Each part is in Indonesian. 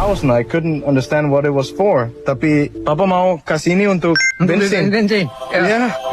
house. I couldn't understand what it was for. Tapi Papa mau kasih ini untuk bensin.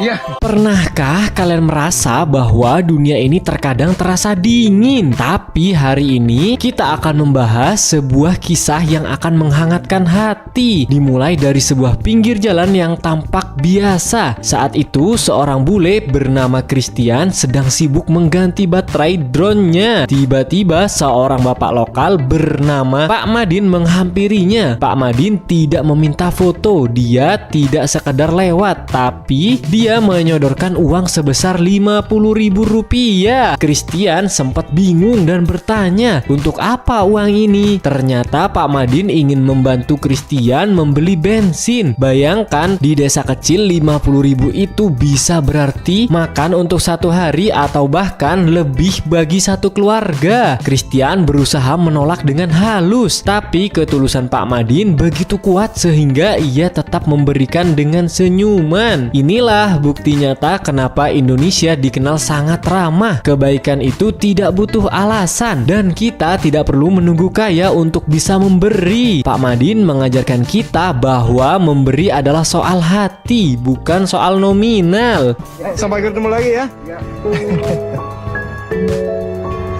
Ya. Pernahkah kalian merasa bahwa dunia ini terkadang terasa dingin? Tapi hari ini kita akan membahas sebuah kisah yang akan menghangatkan hati. Dimulai dari sebuah pinggir jalan yang tampak biasa. Saat itu seorang bule bernama Christian sedang sibuk mengganti baterai drone-nya. Tiba-tiba seorang bapak lokal bernama Pak Madin menghampirinya. Pak Madin tidak meminta foto, dia tidak sekedar lewat, tapi dia menyodorkan uang sebesar Rp50.000. Christian sempat bingung dan bertanya, untuk apa uang ini? Ternyata Pak Madin ingin membantu Christian membeli bensin. Bayangkan di desa kecil 50.000 itu bisa berarti makan untuk satu hari atau bahkan lebih bagi satu keluarga. Christian berusaha menolak dengan halus, tapi ketulusan Pak Madin begitu kuat sehingga ia tetap memberikan dengan senyuman. Inilah bukti nyata kenapa Indonesia dikenal sangat ramah. Kebaikan itu tidak butuh alasan dan kita tidak perlu menunggu kaya untuk bisa memberi. Pak Madin mengajarkan kita bahwa memberi adalah soal hati, bukan soal nominal. Sampai ketemu lagi ya.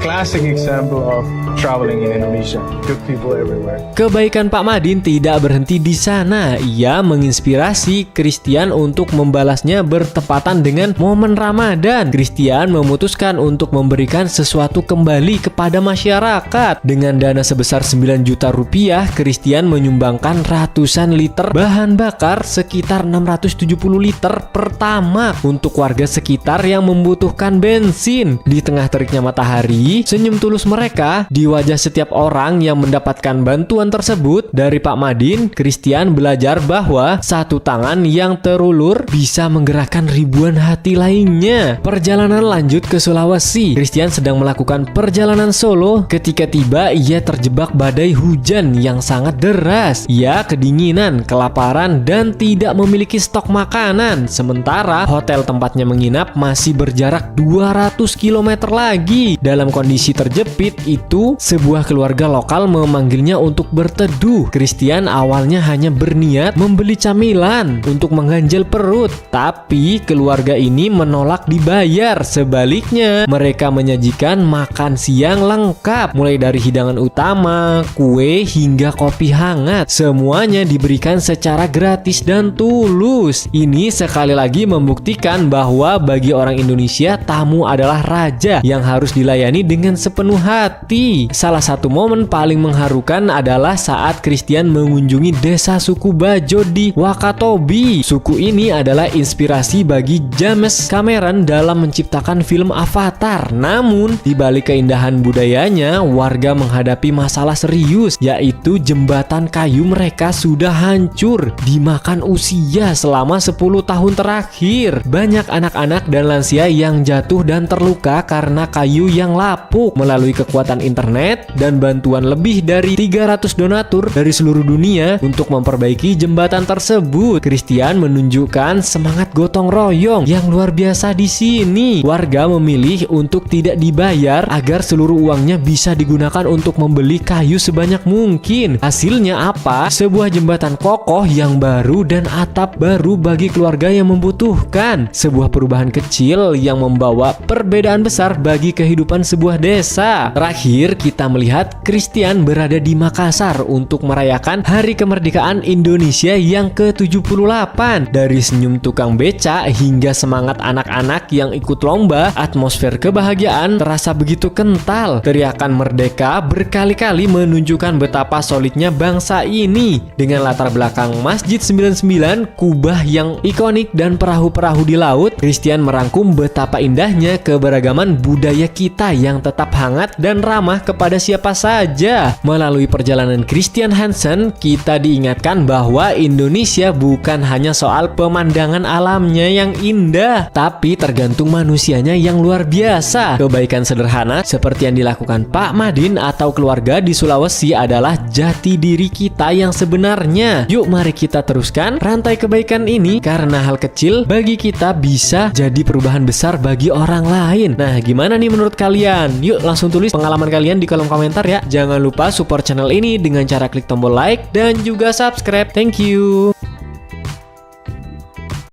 Classic example of traveling in Indonesia. Good people everywhere. Kebaikan Pak Madin tidak berhenti di sana. Ia menginspirasi Christian untuk membalasnya bertepatan dengan momen Ramadan. Christian memutuskan untuk memberikan sesuatu kembali kepada masyarakat. Dengan dana sebesar 9 juta rupiah, Christian menyumbangkan ratusan liter bahan bakar sekitar 670 liter pertama untuk warga sekitar yang membutuhkan bensin. Di tengah teriknya matahari, senyum tulus mereka di wajah setiap orang yang mendapatkan bantuan tersebut. Dari Pak Madin, Christian belajar bahwa satu tangan yang terulur bisa menggerakkan ribuan hati lainnya. Perjalanan lanjut ke Sulawesi. Christian sedang melakukan perjalanan solo. Ketika tiba, ia terjebak badai hujan yang sangat deras. Ia kedinginan, kelaparan, dan tidak memiliki stok makanan. Sementara hotel tempatnya menginap masih berjarak 200 km lagi. Dalam kondisi terjepit itu, sebuah keluarga lokal memanggilnya untuk berteduh. Christian awalnya hanya berniat membeli camilan untuk mengganjal perut, tapi keluarga ini menolak dibayar. Sebaliknya, mereka menyajikan makan siang lengkap, mulai dari hidangan utama, kue, hingga kopi hangat. Semuanya diberikan secara gratis dan tulus. Ini sekali lagi membuktikan bahwa bagi orang Indonesia, tamu adalah raja yang harus dilayani dengan sepenuh hati. Salah satu momen paling mengharukan adalah saat Christian mengunjungi desa suku Bajo di Wakatobi. Suku ini adalah inspirasi bagi James Cameron dalam menciptakan film Avatar. Namun, di balik keindahan budayanya, warga menghadapi masalah serius, yaitu jembatan kayu mereka sudah hancur dimakan usia selama 10 tahun terakhir. Banyak anak-anak dan lansia yang jatuh dan terluka karena kayu yang lapuk. Melalui kekuatan internet dan bantuan lebih dari 300 donatur dari seluruh dunia untuk memperbaiki jembatan tersebut, Christian menunjukkan semangat gotong royong yang luar biasa di sini. Warga memilih untuk tidak dibayar agar seluruh uangnya bisa digunakan untuk membeli kayu sebanyak mungkin. Hasilnya apa? Sebuah jembatan kokoh yang baru dan atap baru bagi keluarga yang membutuhkan. Sebuah perubahan kecil yang membawa perbedaan besar bagi kehidupan sebuah desa. Terakhir, kita melihat Christian berada di Makassar untuk merayakan Hari Kemerdekaan Indonesia yang ke-78. Dari senyum tukang beca hingga semangat anak-anak yang ikut lomba, atmosfer kebahagiaan terasa begitu kental. Teriakan merdeka berkali-kali menunjukkan betapa solidnya bangsa ini. Dengan latar belakang Masjid 99, kubah yang ikonik, dan perahu-perahu di laut, Christian merangkum betapa indahnya keberagaman budaya kita yang tetap hangat dan ramah kepada siapa saja. Melalui perjalanan Christian Hansen, kita diingatkan bahwa Indonesia bukan hanya soal pemandangan alamnya yang indah, tapi tergantung manusianya yang luar biasa. Kebaikan sederhana seperti yang dilakukan Pak Madin atau keluarga di Sulawesi adalah jati diri kita yang sebenarnya. Yuk mari kita teruskan rantai kebaikan ini, karena hal kecil bagi kita bisa jadi perubahan besar bagi orang lain. Nah, gimana nih menurut kalian? Yuk langsung tulis pengalaman kalian di di kolom komentar ya. Jangan lupa support channel ini dengan cara klik tombol like dan juga subscribe. Thank you.